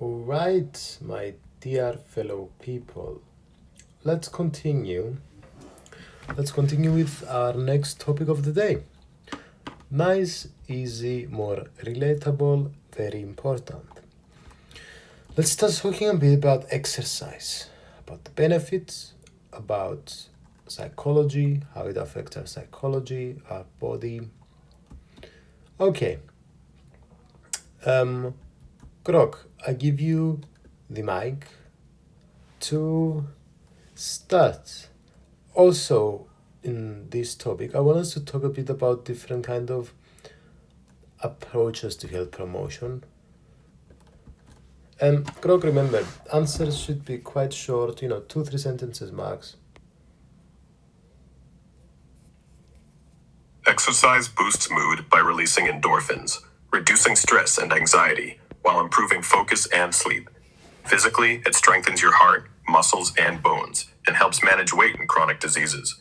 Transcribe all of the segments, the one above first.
All right, my dear fellow people, let's continue. Let's continue with our next topic of the day. Nice, easy, more relatable, very important. Let's start talking a bit about exercise, about the benefits, about psychology, how it affects our psychology, our body. Okay, Grok, I give you the mic to start. Also, in this topic, I want us to talk a bit about different kind of approaches to health promotion. And Grok, remember, answers should be quite short, 2-3 sentences max. Exercise boosts mood by releasing endorphins, reducing stress and anxiety, while improving focus and sleep. Physically, it strengthens your heart, muscles, and bones, and helps manage weight and chronic diseases.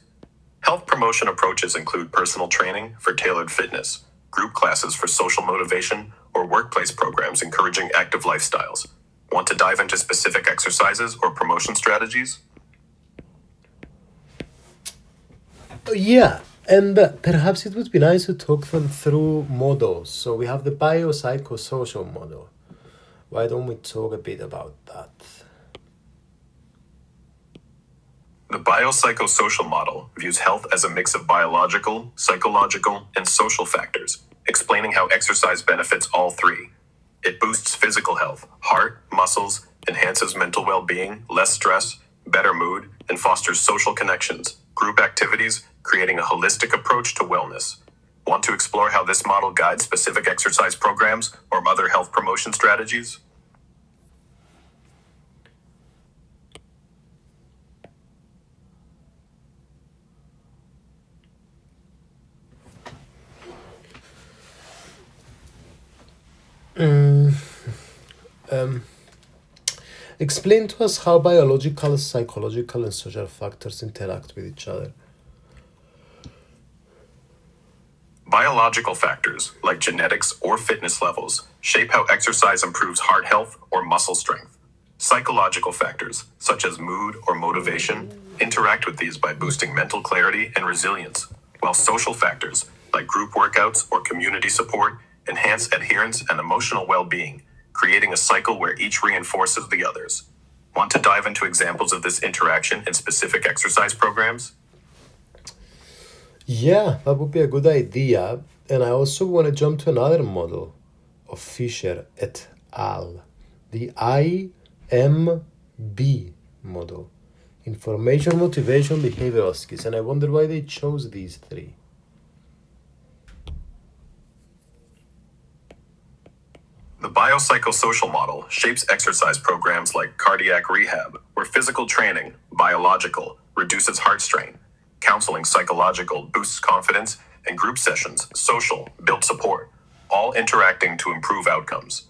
Health promotion approaches include personal training for tailored fitness, group classes for social motivation, or workplace programs encouraging active lifestyles. Want to dive into specific exercises or promotion strategies? Yeah, and perhaps it would be nice to talk them through models. So we have the biopsychosocial model. Why don't we talk a bit about that? The biopsychosocial model views health as a mix of biological, psychological, and social factors, explaining how exercise benefits all three. It boosts physical health, heart, muscles, enhances mental well-being, less stress, better mood, and fosters social connections, group activities, creating a holistic approach to wellness. Want to explore how this model guides specific exercise programs or other health promotion strategies? Explain to us how biological, psychological, and social factors interact with each other. Biological factors, like genetics or fitness levels, shape how exercise improves heart health or muscle strength. Psychological factors, such as mood or motivation, interact with these by boosting mental clarity and resilience, while social factors, like group workouts or community support, enhance adherence and emotional well-being, creating a cycle where each reinforces the others. Want to dive into examples of this interaction in specific exercise programs? Yeah, that would be a good idea. And I also want to jump to another model of Fisher et al. The IMB model. Information, motivation, behavioral skills. And I wonder why they chose these three. The biopsychosocial model shapes exercise programs like cardiac rehab, where physical training, biological, reduces heart strain, counseling, psychological, boosts confidence, and group sessions, social, build support, all interacting to improve outcomes.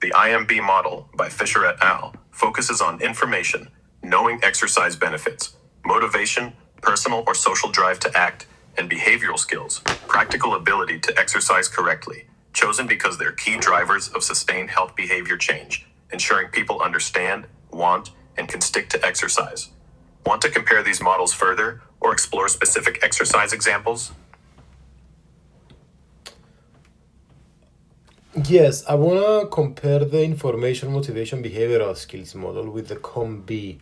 The IMB model by Fisher et al. Focuses on information, knowing exercise benefits, motivation, personal or social drive to act, and behavioral skills, practical ability to exercise correctly, chosen because they're key drivers of sustained health behavior change, ensuring people understand, want, and can stick to exercise. Want to compare these models further or explore specific exercise examples? Yes, I want to compare the information, motivation, behavioral skills model with the COM-B,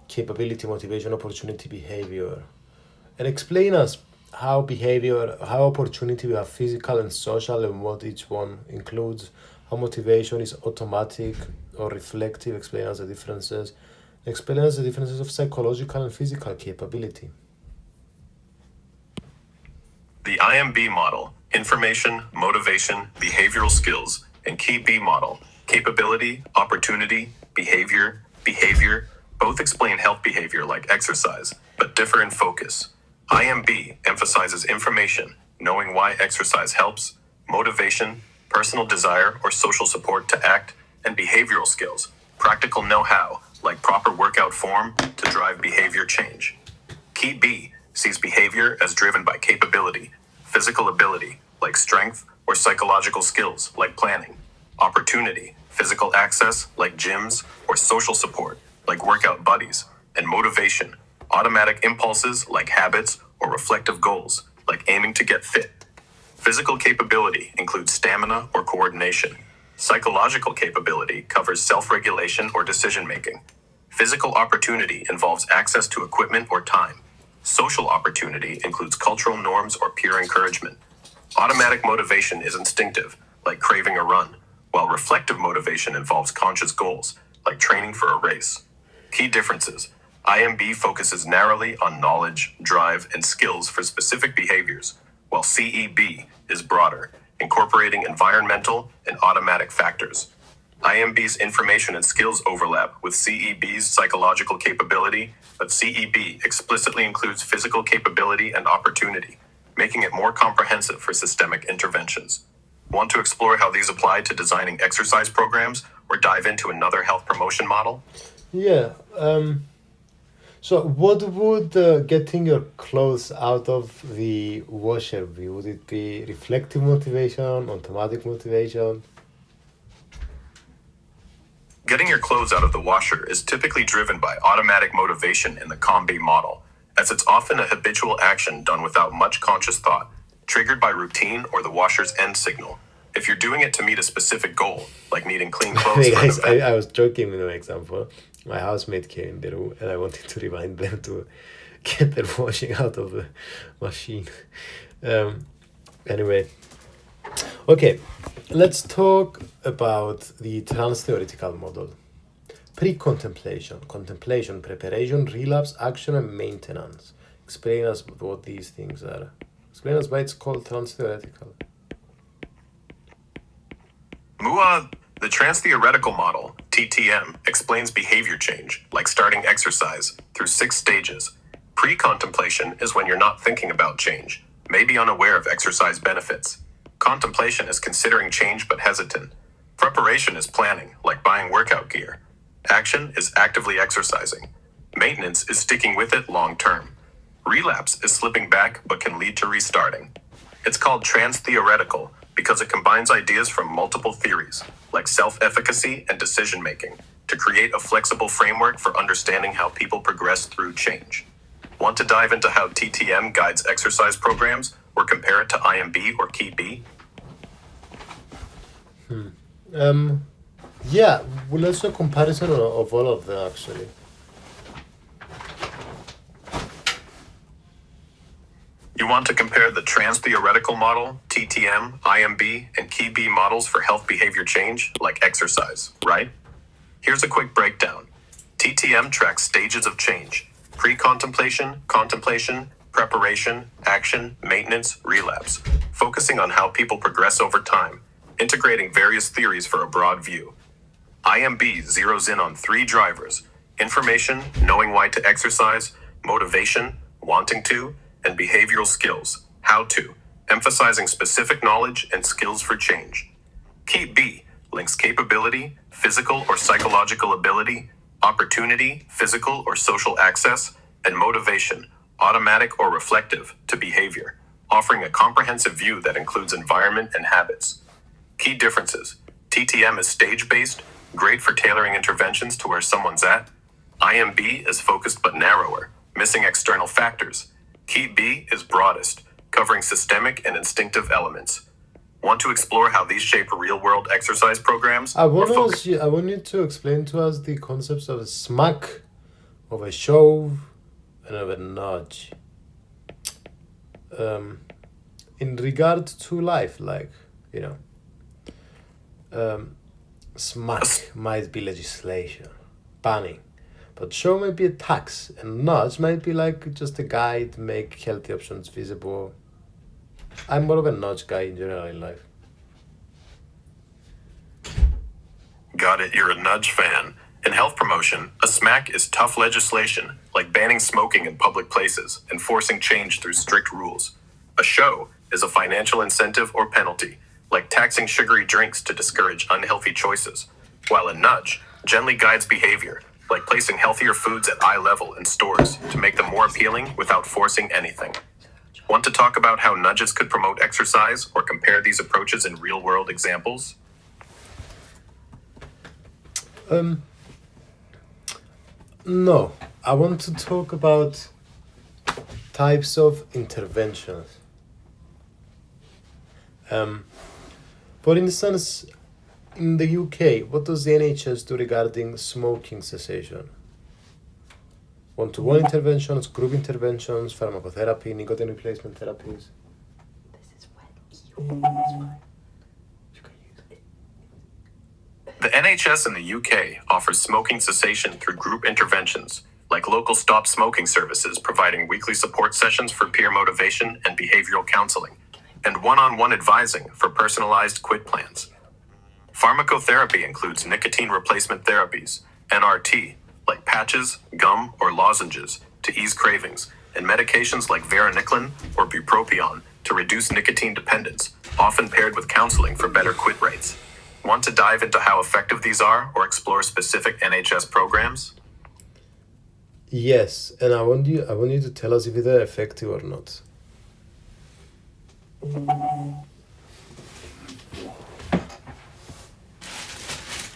capability, motivation, opportunity, behavior, and explain us how behavior, how opportunity we have physical and social, and what each one includes, how motivation is automatic or reflective, explain us the differences, explain us the differences of psychological and physical capability. The IMB model, information, motivation, behavioral skills, and key B model, capability, opportunity, behavior, both explain health behavior like exercise, but differ in focus. IMB emphasizes information, knowing why exercise helps, motivation, personal desire or social support to act, and behavioral skills, practical know-how, like proper workout form to drive behavior change. Key B sees behavior as driven by capability, physical ability, like strength, or psychological skills, like planning, opportunity, physical access, like gyms, or social support, like workout buddies, and motivation, automatic impulses, like habits, or reflective goals, like aiming to get fit. Physical capability includes stamina or coordination. Psychological capability covers self-regulation or decision-making. Physical opportunity involves access to equipment or time. Social opportunity includes cultural norms or peer encouragement. Automatic motivation is instinctive, like craving a run, while reflective motivation involves conscious goals, like training for a race. Key differences. IMB focuses narrowly on knowledge, drive, and skills for specific behaviors, while CEB is broader, incorporating environmental and automatic factors. IMB's information and skills overlap with CEB's psychological capability, but CEB explicitly includes physical capability and opportunity, making it more comprehensive for systemic interventions. Want to explore how these apply to designing exercise programs or dive into another health promotion model? Yeah. So, what would getting your clothes out of the washer be? Would it be reflective motivation, automatic motivation? Getting your clothes out of the washer is typically driven by automatic motivation in the COMB model, as it's often a habitual action done without much conscious thought, triggered by routine or the washer's end signal. If you're doing it to meet a specific goal, like needing clean clothes Hey for an guys, event, I was joking with an example. My housemate came in the room and I wanted to remind them to get their washing out of the machine. Anyway, okay, let's talk about the trans-theoretical model. Pre-contemplation, contemplation, preparation, relapse, action, and maintenance. Explain us what these things are. Explain us why it's called trans-theoretical. MUA, the trans-theoretical model, TTM, explains behavior change, like starting exercise, through 6 stages. Pre-contemplation is when you're not thinking about change, maybe unaware of exercise benefits. Contemplation is considering change but hesitant. Preparation is planning, like buying workout gear. Action is actively exercising. Maintenance is sticking with it long term. Relapse is slipping back but can lead to restarting. It's called trans-theoretical because it combines ideas from multiple theories, like self-efficacy and decision-making, to create a flexible framework for understanding how people progress through change. Want to dive into how TTM guides exercise programs or compare it to IMB or KeyB? Yeah, well, let's do a comparison of all of them actually. You want to compare the trans-theoretical model, TTM, IMB, and KeyB models for health behavior change, like exercise, right? Here's a quick breakdown. TTM tracks stages of change: pre-contemplation, contemplation, preparation, action, maintenance, relapse, focusing on how people progress over time, integrating various theories for a broad view. IMB zeroes in on 3 drivers: information, knowing why to exercise; motivation, wanting to; and behavioral skills, how to, emphasizing specific knowledge and skills for change. KeyB links capability, physical or psychological ability, opportunity, physical or social access, and motivation, automatic or reflective, to behavior, offering a comprehensive view that includes environment and habits. Key differences. TTM is stage-based, great for tailoring interventions to where someone's at. IMB is focused but narrower, missing external factors. KeyB is broadest, covering systemic and instinctive elements. Want to explore how these shape real-world exercise programs? I want you to explain to us the concepts of a smack, of a shove, and of a nudge. In regard to life, like, smack might be legislation, banning. But show might be a tax, and nudge might be like just a guide to make healthy options visible. I'm more of a nudge guy in general in life. Got it, you're a nudge fan. In health promotion, a smack is tough legislation, like banning smoking in public places and forcing change through strict rules. A show is a financial incentive or penalty, like taxing sugary drinks to discourage unhealthy choices, while a nudge gently guides behavior, like placing healthier foods at eye level in stores to make them more appealing without forcing anything. Want to talk about how nudges could promote exercise or compare these approaches in real-world examples? Um, no, I want to talk about types of interventions. Um, for instance, in the UK, what does the NHS do regarding smoking cessation? One-to-one interventions, group interventions, pharmacotherapy, nicotine replacement therapies. The NHS in the UK offers smoking cessation through group interventions, like local stop smoking services providing weekly support sessions for peer motivation and behavioral counseling, and one-on-one advising for personalized quit plans. Pharmacotherapy includes nicotine replacement therapies, NRT, like patches, gum, or lozenges, to ease cravings, and medications like varenicline or bupropion to reduce nicotine dependence, often paired with counseling for better quit rates. Want to dive into how effective these are or explore specific NHS programs? Yes, and I want you to tell us if they're effective or not.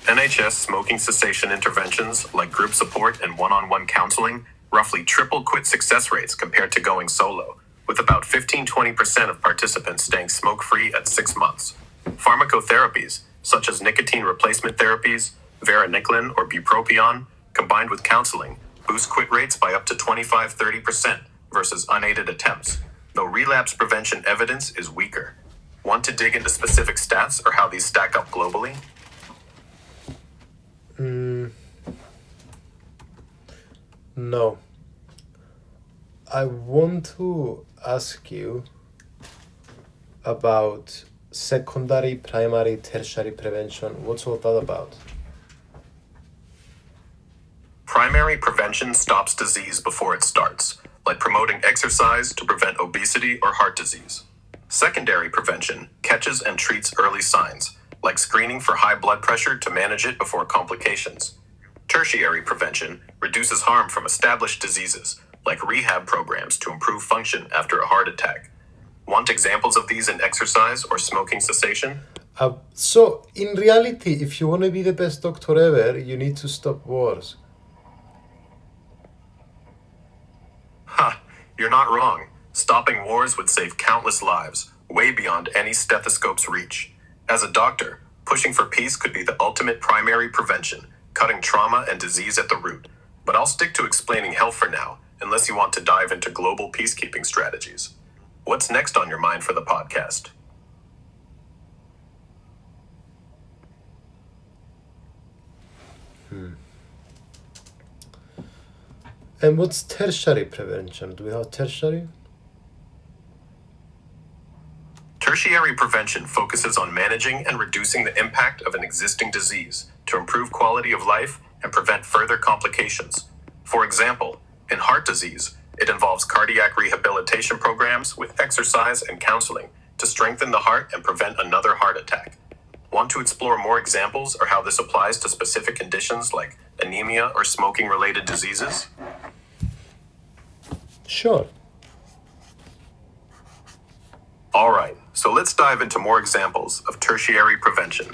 NHS smoking cessation interventions like group support and one-on-one counseling roughly triple quit success rates compared to going solo, with about 15-20% of participants staying smoke-free at 6 months. Pharmacotherapies, such as nicotine replacement therapies, varenicline or bupropion, combined with counseling, boost quit rates by up to 25-30% versus unaided attempts, though relapse prevention evidence is weaker. Want to dig into specific stats or how these stack up globally? No. I want to ask you about secondary, primary, tertiary prevention. What's all that about? Primary prevention stops disease before it starts, like promoting exercise to prevent obesity or heart disease. Secondary prevention catches and treats early signs, like screening for high blood pressure to manage it before complications. Tertiary prevention reduces harm from established diseases, like rehab programs to improve function after a heart attack. Want examples of these in exercise or smoking cessation? So, in reality, if you want to be the best doctor ever, you need to stop wars. You're not wrong. Stopping wars would save countless lives, way beyond any stethoscope's reach. As a doctor, pushing for peace could be the ultimate primary prevention, cutting trauma and disease at the root. But I'll stick to explaining health for now, unless you want to dive into global peacekeeping strategies. What's next on your mind for the podcast? And what's tertiary prevention? Do we have tertiary? Tertiary prevention focuses on managing and reducing the impact of an existing disease to improve quality of life and prevent further complications. For example, in heart disease, it involves cardiac rehabilitation programs with exercise and counseling to strengthen the heart and prevent another heart attack. Want to explore more examples or how this applies to specific conditions like anemia or smoking-related diseases? Sure. All right, so let's dive into more examples of tertiary prevention.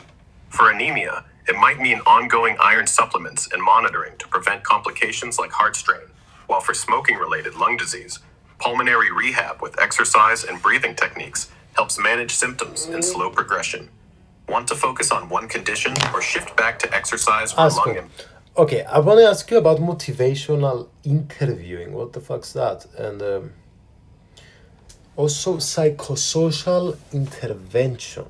For anemia, it might mean ongoing iron supplements and monitoring to prevent complications like heart strain, while for smoking-related lung disease, pulmonary rehab with exercise and breathing techniques helps manage symptoms and slow progression. Want to focus on one condition or shift back to exercise or lung? Okay, I want to ask you about motivational interviewing. What the fuck's that? And also psychosocial interventions.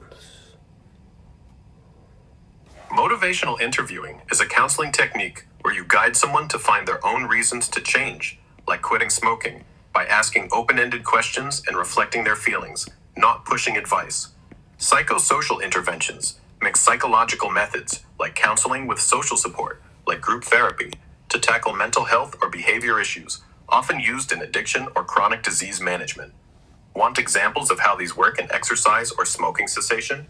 Motivational interviewing is a counseling technique where you guide someone to find their own reasons to change, like quitting smoking, by asking open-ended questions and reflecting their feelings, not pushing advice. Psychosocial interventions mix psychological methods, like counseling with social support, like group therapy, to tackle mental health or behavior issues, often used in addiction or chronic disease management. Want examples of how these work in exercise or smoking cessation?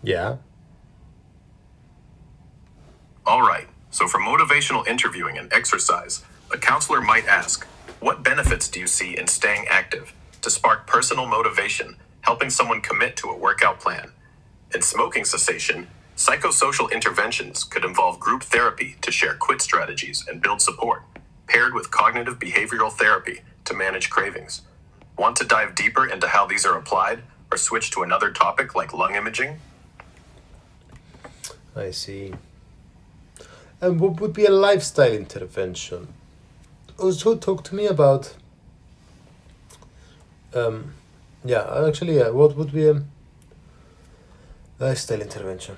Yeah. All right, so for motivational interviewing and exercise, a counselor might ask, what benefits do you see in staying active? to spark personal motivation, helping someone commit to a workout plan. In smoking cessation, psychosocial interventions could involve group therapy to share quit strategies and build support, paired with cognitive behavioral therapy to manage cravings. Want to dive deeper into how these are applied, or switch to another topic like lung imaging? I see. And what would be a lifestyle intervention? Also, talk to me about. What would be a lifestyle intervention?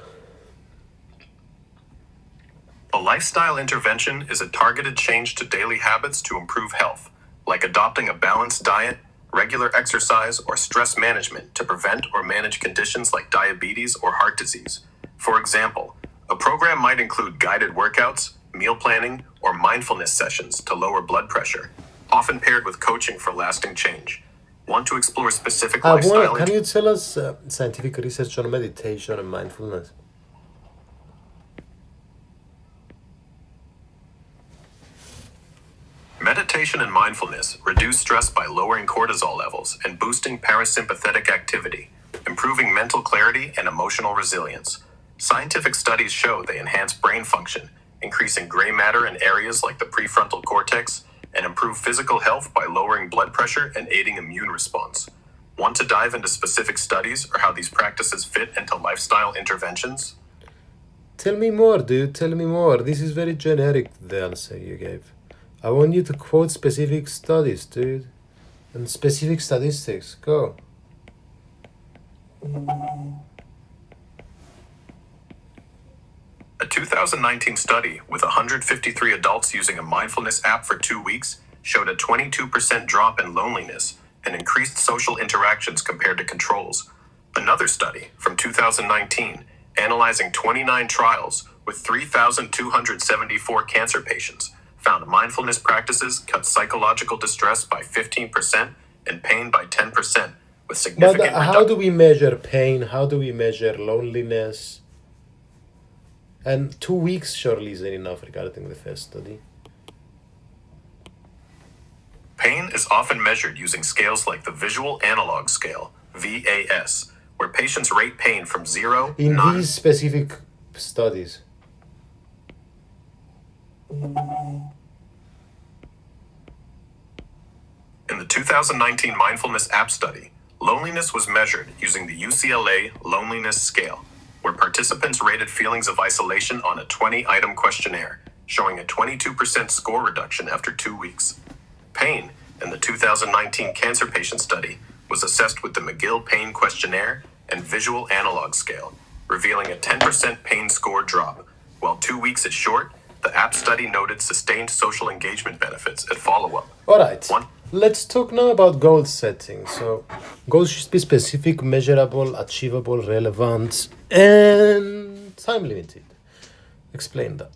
A lifestyle intervention is a targeted change to daily habits to improve health, like adopting a balanced diet, regular exercise, or stress management to prevent or manage conditions like diabetes or heart disease. For example, a program might include guided workouts, meal planning, or mindfulness sessions to lower blood pressure, often paired with coaching for lasting change. Want to explore specific lifestyle? Can you tell us scientific research on meditation and mindfulness? Meditation and mindfulness reduce stress by lowering cortisol levels and boosting parasympathetic activity, improving mental clarity and emotional resilience. Scientific studies show they enhance brain function, increasing gray matter in areas like the prefrontal cortex, and improve physical health by lowering blood pressure and aiding immune response. Want to dive into specific studies or how these practices fit into lifestyle interventions? Tell me more, dude. Tell me more. This is very generic, the answer you gave. I want you to quote specific studies, dude. And specific statistics. Go. A 2019 study with 153 adults using a mindfulness app for 2 weeks showed a 22% drop in loneliness and increased social interactions compared to controls. Another study from 2019, analyzing 29 trials with 3,274 cancer patients, found mindfulness practices cut psychological distress by 15% and pain by 10%, with significant But how do we measure pain? How do we measure loneliness? And 2 weeks surely isn't enough regarding the first study. Pain is often measured using scales like the Visual Analog Scale, VAS, where patients rate pain from 0 In none. these specific studies. In the 2019 mindfulness app study, loneliness was measured using the UCLA Loneliness Scale, where participants rated feelings of isolation on a 20-item questionnaire, showing a 22% score reduction after 2 weeks. Pain, in the 2019 cancer patient study, was assessed with the McGill Pain Questionnaire and Visual Analog Scale, revealing a 10% pain score drop. While 2 weeks is short, the app study noted sustained social engagement benefits at follow-up. Alright, let's talk now about goal setting. So, goals should be specific, measurable, achievable, relevant, and time limited. Explain that.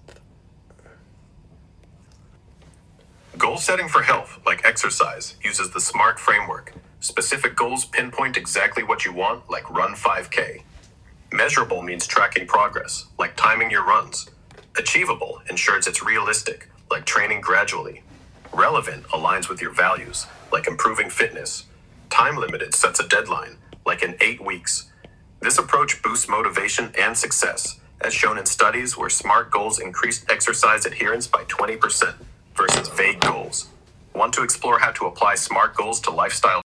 Goal setting for health, like exercise, uses the SMART framework. Specific goals pinpoint exactly what you want, like run 5K. Measurable means tracking progress, like timing your runs. Achievable ensures it's realistic, like training gradually. Relevant aligns with your values, like improving fitness. Time limited sets a deadline, like in 8 weeks. This approach boosts motivation and success, as shown in studies where SMART goals increased exercise adherence by 20% versus vague goals. Want to explore how to apply SMART goals to lifestyle